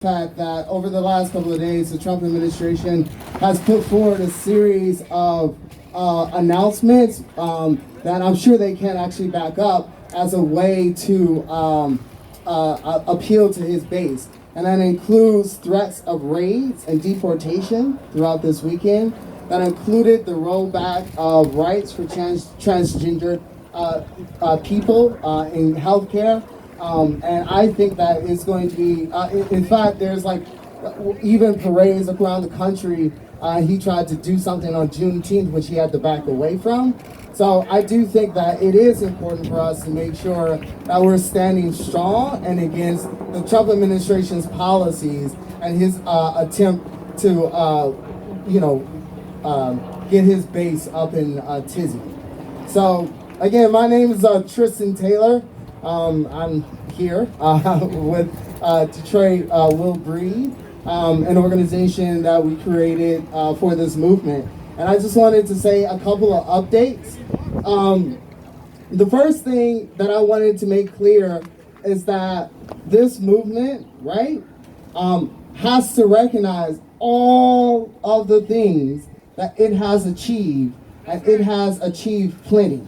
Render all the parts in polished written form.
Fact that over the last couple of days, the Trump administration has put forward a series of announcements that I'm sure they can't actually back up as a way to appeal to his base. And that includes threats of raids and deportation throughout this weekend. That included the rollback of rights for transgender people in healthcare. And I think that is going to be, in fact, there's like even parades around the country. He tried to do something on Juneteenth, which he had to back away from. So I do think that it is important for us to make sure that we're standing strong and against the Trump administration's policies and his attempt to, get his base up in tizzy. So again, my name is Tristan Taylor. I'm here with Detroit Will Breathe, an organization that we created for this movement. And I just wanted to say a couple of updates. The first thing that I wanted to make clear is that this movement, right, has to recognize all of the things that it has achieved, and it has achieved plenty.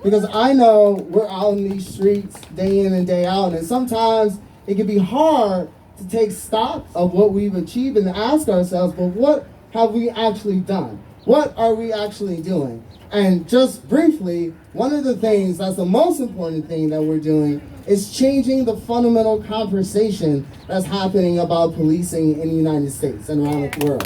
Because I know we're out in these streets day in and day out, and sometimes it can be hard to take stock of what we've achieved and ask ourselves, but what have we actually done? What are we actually doing? And just briefly, one of the things that's the most important thing that we're doing is changing the fundamental conversation that's happening about policing in the United States and around the world.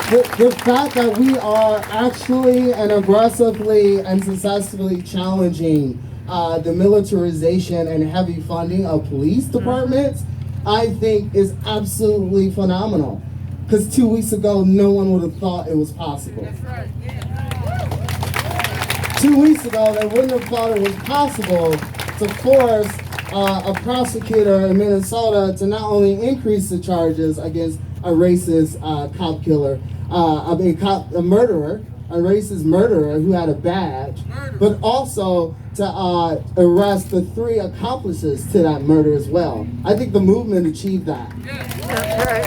The fact that we are actually and aggressively and successfully challenging the militarization and heavy funding of police departments, I think is absolutely phenomenal. Because 2 weeks ago, no one would have thought it was possible. That's right. Yeah. 2 weeks ago, they wouldn't have thought it was possible to force a prosecutor in Minnesota to not only increase the charges against a racist cop killer, a murderer, a racist murderer who had a badge, but also to arrest the 3 accomplices to that murder as well. I think the movement achieved that. That's right.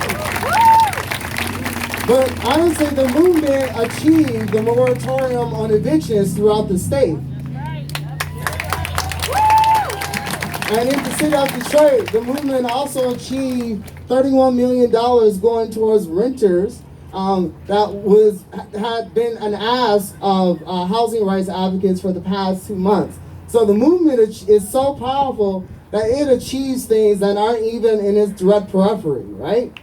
But I would say the movement achieved the moratorium on evictions throughout the state. And in the city of Detroit, the movement also achieved $31 million going towards renters. That had been an ask of housing rights advocates for the past 2 months. So the movement is so powerful that it achieves things that aren't even in its direct periphery, right?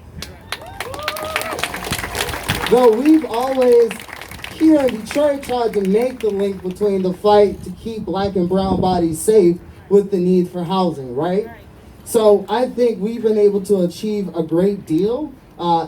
Though we've always, here in Detroit, tried to make the link between the fight to keep black and brown bodies safe with the need for housing, right? So I think we've been able to achieve a great deal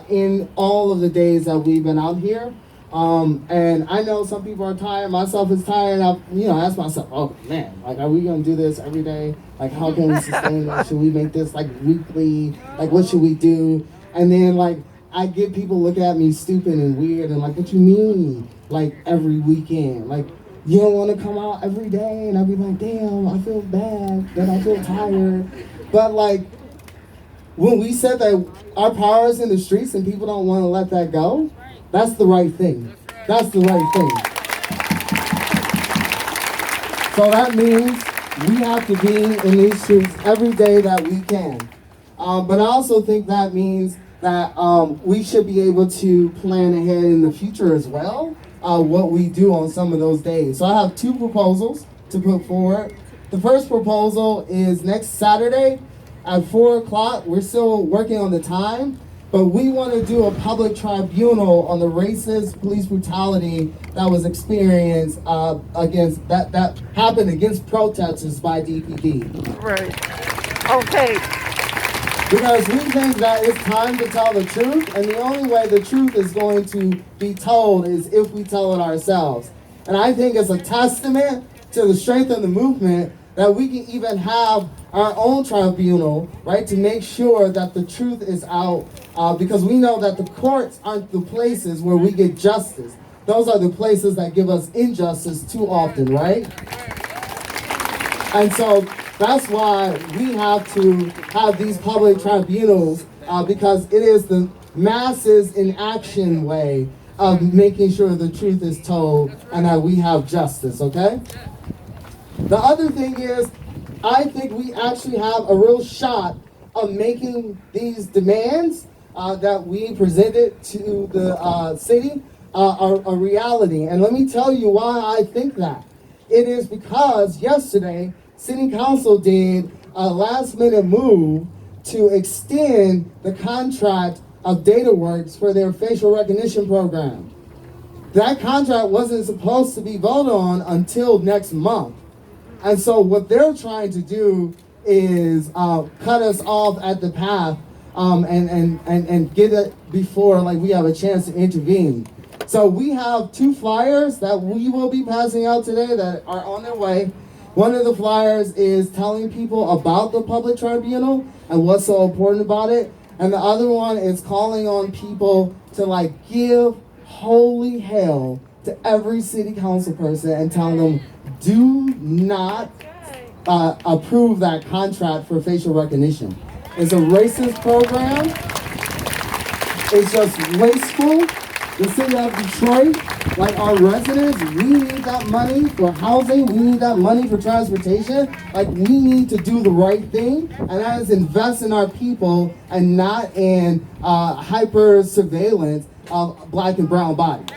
in all of the days that we've been out here. And I know some people are tired, myself is tired. I ask myself, oh man, like, are we gonna do this every day? Like, how can we sustain this? Should we make this like weekly? Like, what should we do? And then like, I get people looking at me stupid and weird and like, what you mean? Like every weekend? Like, you don't wanna come out every day? And I'll be like, damn, I feel bad, that I feel tired. But like, when we said that our power is in the streets and people don't want to let that go, that's the right thing. That's the right thing. So that means we have to be in these streets every day that we can. But I also think that means that we should be able to plan ahead in the future as well, what we do on some of those days. So I have 2 proposals to put forward. The first proposal is next Saturday at 4 o'clock. We're still working on the time, but we want to do a public tribunal on the racist police brutality that was experienced against that happened against protesters by DPD. Right. Okay. Because we think that it's time to tell the truth, and the only way the truth is going to be told is if we tell it ourselves. And I think it's a testament to the strength of the movement that we can even have our own tribunal, right, to make sure that the truth is out, because we know that the courts aren't the places where we get justice. Those are the places that give us injustice too often, right? And so That's why we have to have these public tribunals because it is the masses in action way of making sure the truth is told and that we have justice, okay? The other thing is, I think we actually have a real shot of making these demands that we presented to the city a reality. And let me tell you why I think that. It is because yesterday, City Council did a last minute move to extend the contract of DataWorks for their facial recognition program. That contract wasn't supposed to be voted on until next month. And so what they're trying to do is cut us off at the path and get it before like we have a chance to intervene. So we have 2 flyers that we will be passing out today that are on their way. One of the flyers is telling people about the public tribunal and what's so important about it. And the other one is calling on people to like give holy hell to every city council person and telling them, do not approve that contract for facial recognition. It's a racist program. It's just wasteful. The city of Detroit, like our residents, we need that money for housing. We need that money for transportation. Like we need to do the right thing, and that is invest in our people and not in hyper surveillance of black and brown bodies.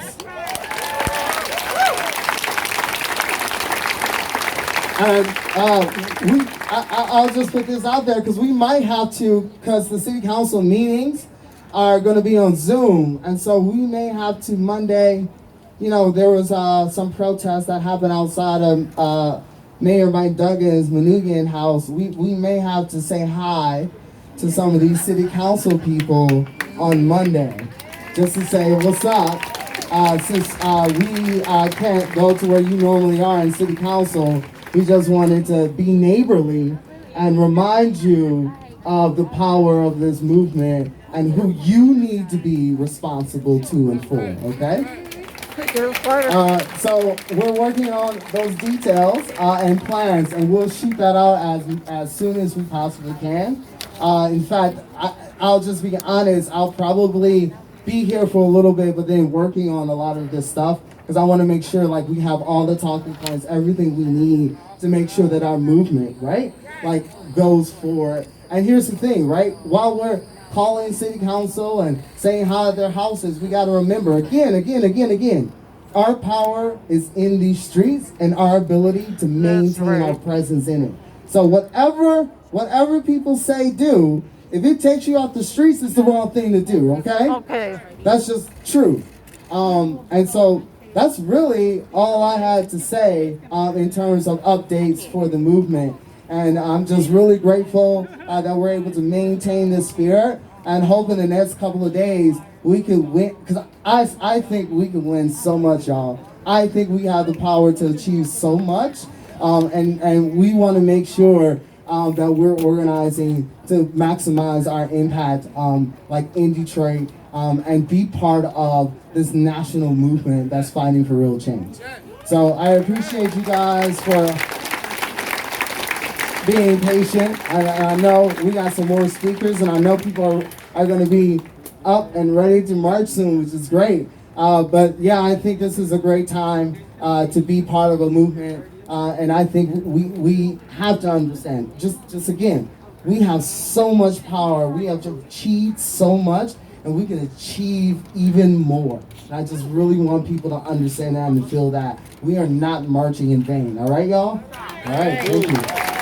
And I'll just put this out there because we might have to, because the city council meetings are going to be on Zoom, and so we may have to Monday. You know, there was some protests that happened outside of Mayor Mike Duggan's Manugian house. We may have to say hi to some of these city council people on Monday, just to say what's up. Since we can't go to where you normally are in city council, we just wanted to be neighborly and remind you of the power of this movement and who you need to be responsible to and for, okay? So we're working on those details and plans, and we'll shoot that out as soon as we possibly can. In fact, I'll just be honest, I'll probably be here for a little bit, but then working on a lot of this stuff, because I want to make sure like we have all the talking points, everything we need to make sure that our movement, right, like goes forward. And here's the thing, right, while we're calling city council and saying hi at their houses, we got to remember again, our power is in these streets and our ability to maintain our presence in it. So whatever people say do, if it takes you off the streets, it's the wrong thing to do, okay? Okay. That's just true. And so that's really all I had to say in terms of updates for the movement. And I'm just really grateful that we're able to maintain this spirit and hope in the next couple of days we can win, because I think we can win so much, y'all. I think we have the power to achieve so much, and we want to make sure that we're organizing to maximize our impact like in Detroit and be part of this national movement that's fighting for real change. So I appreciate you guys for being patient. I know we got some more speakers, and I know people are going to be up and ready to march soon, which is great. But yeah, I think this is a great time to be part of a movement, and I think we have to understand, just again, we have so much power, we have achieved so much, and we can achieve even more. And I just really want people to understand that and to feel that we are not marching in vain. All right, y'all? All right, thank you.